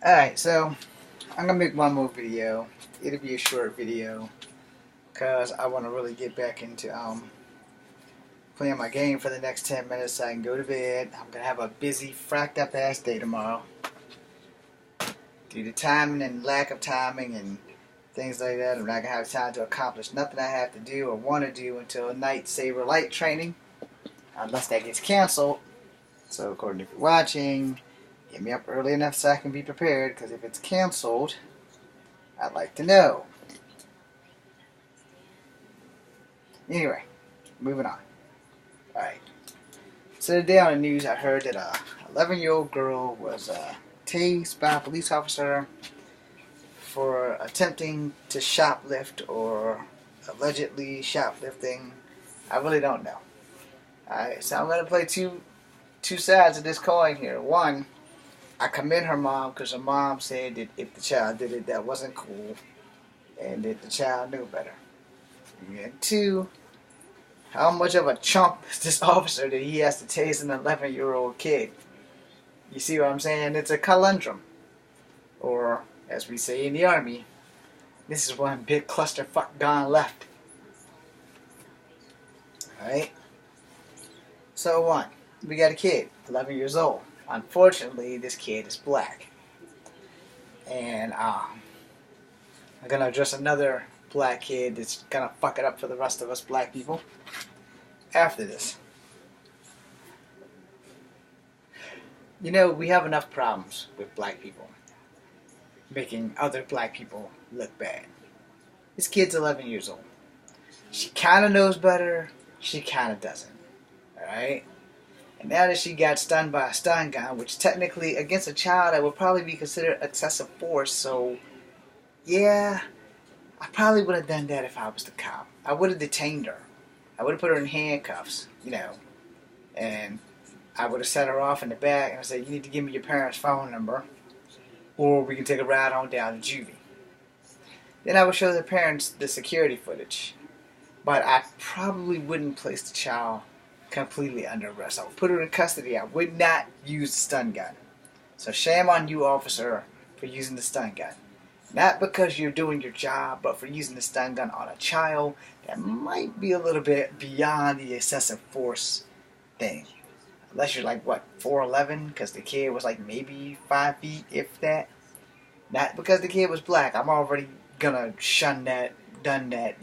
Alright, so I'm gonna make one more video. It'll be a short video because I want to really get back into playing my game for the next 10 minutes so I can go to bed. I'm gonna have a busy, fracked up ass day tomorrow due to timing and lack of timing and things like that. I'm not gonna have time to accomplish nothing I have to do or want to do until Night Saber Light training, unless that gets canceled. So, according to if you're watching, get me up early enough so I can be prepared, because if it's canceled, I'd like to know. Anyway, moving on. Alright. So today on the news I heard that a 11-year-old girl was tased by a police officer for attempting to shoplift or allegedly shoplifting. I really don't know. Alright, so I'm going to play two sides of this coin here. One, I commend her mom because her mom said that if the child did it, that wasn't cool and that the child knew better. And two, how much of a chump is this officer that he has to tase an 11-year-old kid? You see what I'm saying? It's a conundrum. Or, as we say in the Army, this is one big clusterfuck gone left. Alright? So one, we got a kid, 11 years old. Unfortunately, this kid is black. And I'm going to address another black kid that's going to fuck it up for the rest of us black people after this. You know, we have enough problems with black people making other black people look bad. This kid's 11 years old. She kind of knows better. She kind of doesn't. Alright? And now that she got stunned by a stun gun, which technically against a child that would probably be considered excessive force, so yeah, I probably would have done that if I was the cop. I would have detained her. I would have put her in handcuffs, and I would have set her off in the back and I said, you need to give me your parents' phone number or we can take a ride on down to juvie. Then I would show the parents the security footage. But I probably wouldn't place the child completely under arrest. I would put her in custody. I would not use the stun gun. So shame on you, officer, for using the stun gun. Not because you're doing your job, but for using the stun gun on a child that might be a little bit beyond the excessive force thing. Unless you're like, what, 4'11"? Because the kid was like maybe 5 feet, if that. Not because the kid was black. I'm already gonna shun that, done that,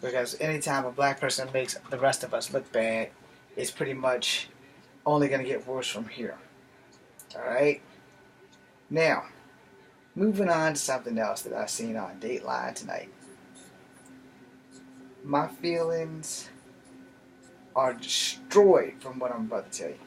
because anytime a black person makes the rest of us look bad, it's pretty much only going to get worse from here. Alright? Now, moving on to something else that I've seen on Dateline tonight. My feelings are destroyed from what I'm about to tell you.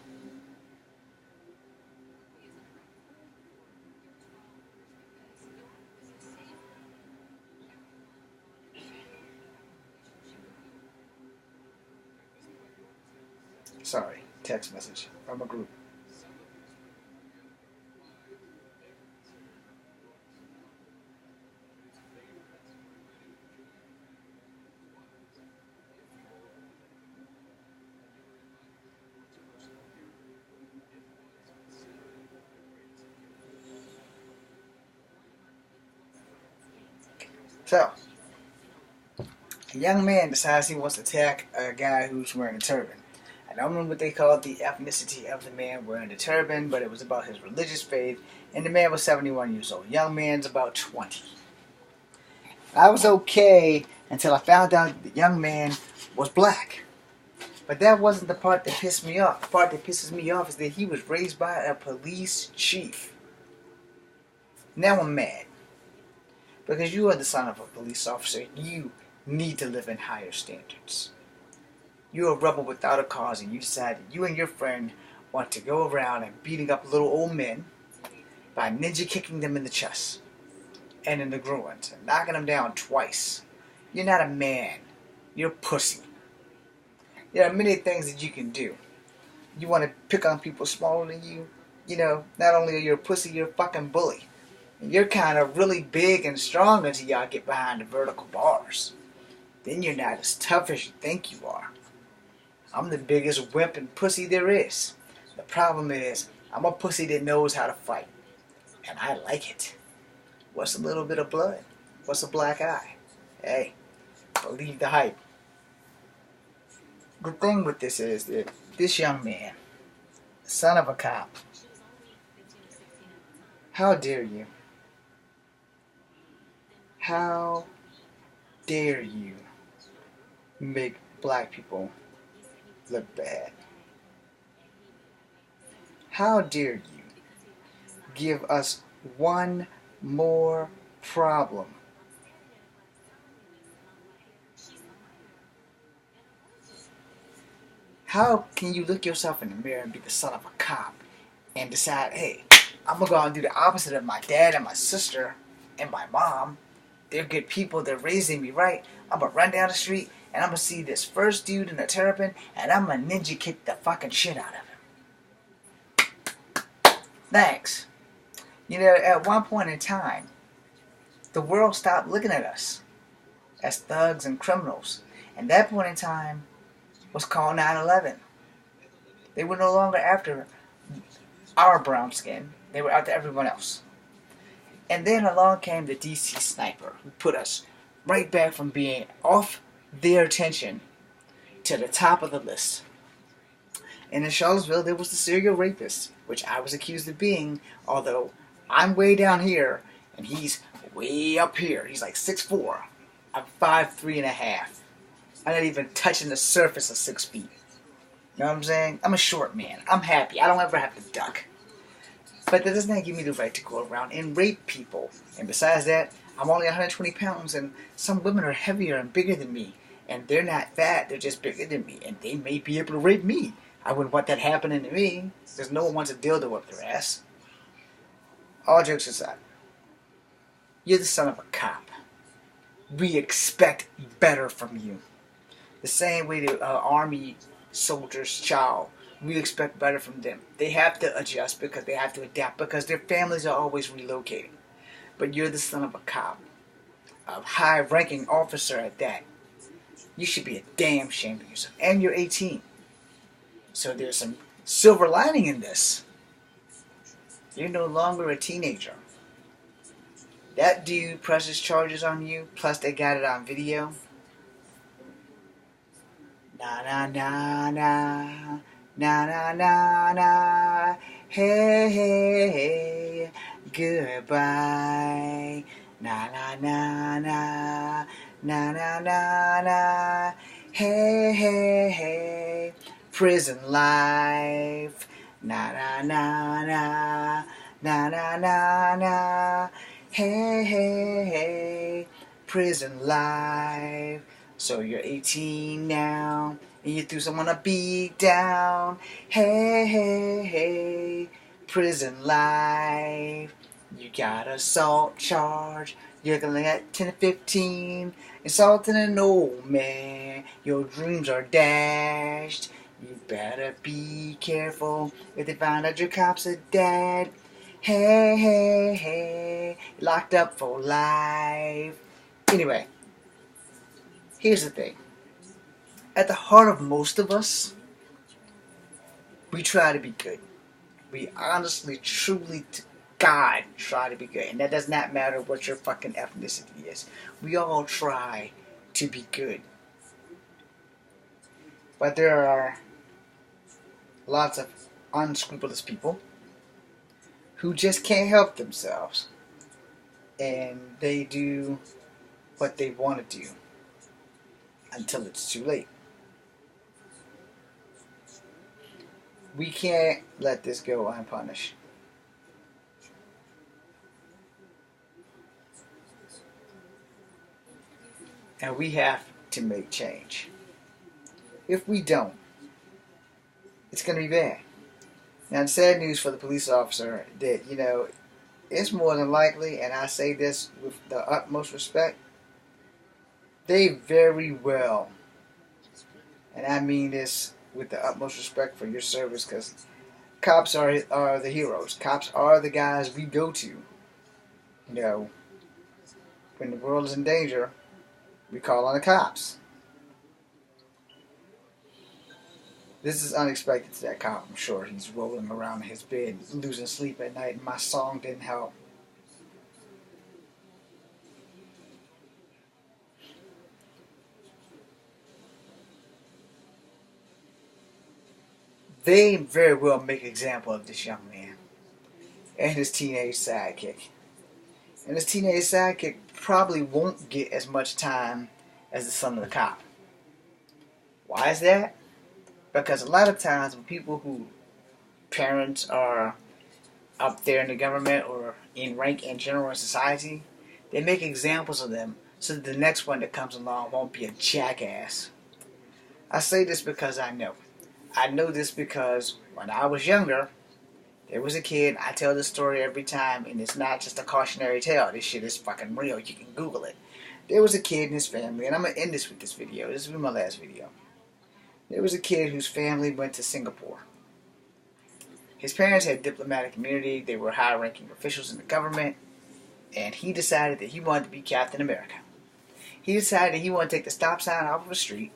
Sorry, text message from a group. So, a young man decides he wants to attack a guy who's wearing a turban. I don't remember what they called the ethnicity of the man wearing the turban, but it was about his religious faith, and the man was 71 years old. Young man's about 20. I was okay until I found out the young man was black. But that wasn't the part that pissed me off. The part that pisses me off is that he was raised by a police chief. Now I'm mad. Because you are the son of a police officer. You need to live in higher standards. You're a rebel without a cause, and you decided you and your friend want to go around and beating up little old men by ninja kicking them in the chest and in the groins and knocking them down twice. You're not a man. You're a pussy. There are many things that you can do. You want to pick on people smaller than you? Not only are you a pussy, you're a fucking bully. And you're kind of really big and strong until y'all get behind the vertical bars. Then you're not as tough as you think you are. I'm the biggest wimp and pussy there is. The problem is, I'm a pussy that knows how to fight. and I like it. What's a little bit of blood? What's a black eye? Hey, believe the hype. The thing with this is that this young man, son of a cop, how dare you? How dare you make black people look bad? How dare you give us one more problem? How can you look yourself in the mirror and be the son of a cop and decide, hey, I'm gonna go out and do the opposite of my dad and my sister and my mom? They're good people, they're raising me right. I'm gonna run down the street and I'm gonna see this first dude in a terrapin and I'm gonna ninja kick the fucking shit out of him. Thanks. You know, at one point in time, the world stopped looking at us as thugs and criminals. And that point in time was called 9/11. They were no longer after our brown skin. They were after everyone else. And then along came the DC sniper, who put us right back from being off their attention to the top of the list. And in Charlottesville, there was the serial rapist, which I was accused of being, although I'm way down here, and he's way up here. He's like 6'4". I'm 5'3.5". I'm not even touching the surface of 6 feet. You know what I'm saying? I'm a short man. I'm happy. I don't ever have to duck. But that does not give me the right to go around and rape people. And besides that, I'm only 120 pounds, and some women are heavier and bigger than me. And they're not fat, they're just bigger than me. And they may be able to rape me. I wouldn't want that happening to me. Because no one wants a dildo up their ass. All jokes aside, you're the son of a cop. We expect better from you. The same way the army soldiers' child, we expect better from them. They have to adjust because they have to adapt because their families are always relocating. But you're the son of a cop, a high-ranking officer at that. You should be a damn shame of yourself. And you're 18. So there's some silver lining in this. You're no longer a teenager. That dude presses charges on you, plus they got it on video. Na na na na, na na na na, hey hey hey, goodbye. Na na na na, na na na na, hey hey hey, prison life. Na na na na, na na na na, hey hey hey, prison life. So you're 18 now, and you threw someone a beat down. Hey, hey, hey, prison life. You got assault charge. You're gonna get 10 to 15. Assaulting an old man. Your dreams are dashed. You better be careful if they find out your cops are dead. Hey, hey, hey, locked up for life. Anyway. Here's the thing. At the heart of most of us, we try to be good. We honestly, truly, to God, try to be good. And that does not matter what your fucking ethnicity is. We all try to be good. But there are lots of unscrupulous people who just can't help themselves. And they do what they want to do until it's too late. We can't let this go unpunished. And we have to make change. If we don't, it's going to be bad. Now, it's sad news for the police officer that, you know, it's more than likely, and I say this with the utmost respect, they very well, and I mean this with the utmost respect for your service, because cops are the heroes. Cops are the guys we go to. You know, when the world is in danger, we call on the cops. This is unexpected to that cop. I'm sure he's rolling around in his bed, losing sleep at night, and my song didn't help. They very well make an example of this young man and his teenage sidekick. And his teenage sidekick probably won't get as much time as the son of the cop. Why is that? Because a lot of times when people who parents are up there in the government or in rank in general in society, they make examples of them so that the next one that comes along won't be a jackass. I say this because I know. I know this because when I was younger, there was a kid. I tell this story every time, and it's not just a cautionary tale. This shit is fucking real. You can Google it. There was a kid and his family, and I'm going to end this with this video. This will be my last video. There was a kid whose family went to Singapore. His parents had diplomatic immunity. They were high-ranking officials in the government, and he decided that he wanted to be Captain America. He decided that he wanted to take the stop sign off of a street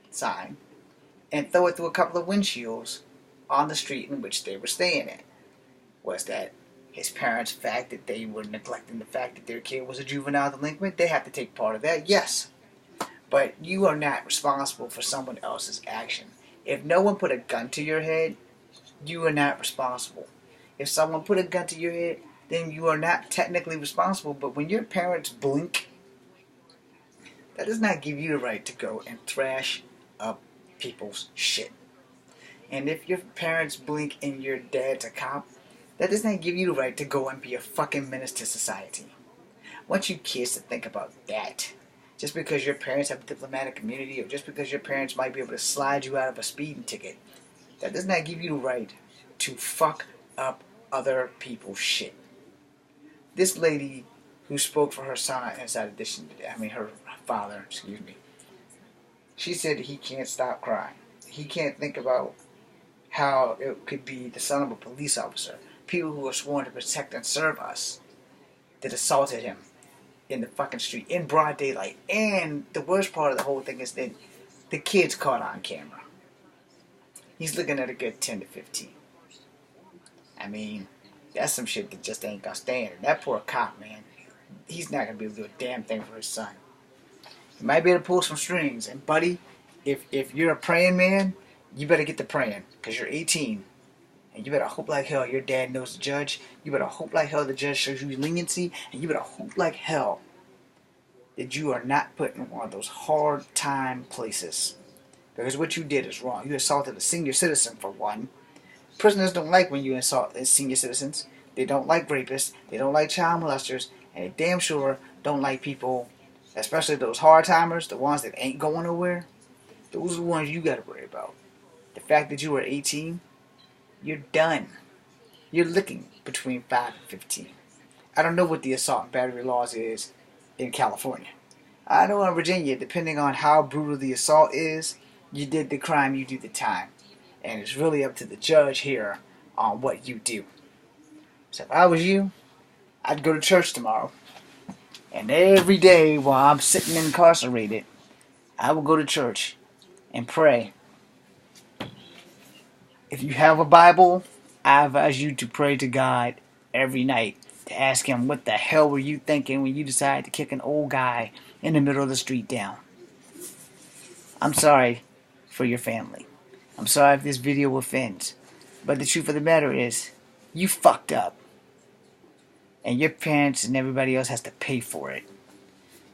sign and throw it through a couple of windshields on the street in which they were staying in. Was that his parents' fact that they were neglecting the fact that their kid was a juvenile delinquent? They have to take part of that, yes. But you are not responsible for someone else's action. If no one put a gun to your head, you are not responsible. If someone put a gun to your head, then you are not technically responsible. But when your parents blink, that does not give you the right to go and thrash up people's shit. And if your parents blink and your dad's a cop, that does not give you the right to go and be a fucking menace to society. I want you kids to think about that. Just because your parents have diplomatic immunity or just because your parents might be able to slide you out of a speeding ticket, that does not give you the right to fuck up other people's shit. This lady who spoke for her son inside edition, her father, excuse me, she said that he can't stop crying. He can't think about how it could be the son of a police officer, people who are sworn to protect and serve us, that assaulted him in the fucking street in broad daylight. And the worst part of the whole thing is that the kid's caught on camera. He's looking at a good 10 to 15. That's some shit that just ain't gonna stand. And that poor cop, man, he's not gonna be able to do a damn thing for his son. He might be able to pull some strings. And buddy, if you're a praying man, you better get to praying, because you're 18. And you better hope like hell your dad knows the judge. You better hope like hell the judge shows you leniency. And you better hope like hell that you are not put in one of those hard time places. Because what you did is wrong. You assaulted a senior citizen, for one. Prisoners don't like when you assault senior citizens. They don't like rapists. They don't like child molesters. And they damn sure don't like people, especially those hard timers, the ones that ain't going nowhere. Those are the ones you gotta worry about. The fact that you were 18, you're done. You're looking between 5 and 15. I don't know what the assault and battery laws is in California. I know in Virginia, depending on how brutal the assault is, you did the crime, you do the time. And it's really up to the judge here on what you do. So if I was you, I'd go to church tomorrow. And every day while I'm sitting incarcerated, I will go to church and pray. If you have a Bible, I advise you to pray to God every night, to ask Him, what the hell were you thinking when you decided to kick an old guy in the middle of the street down? I'm sorry for your family. I'm sorry if this video offends. But the truth of the matter is, you fucked up. And your parents and everybody else has to pay for it.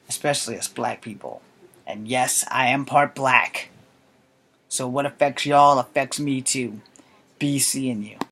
Especially us black people. And yes, I am part black. So what affects y'all affects me too. Be seeing you.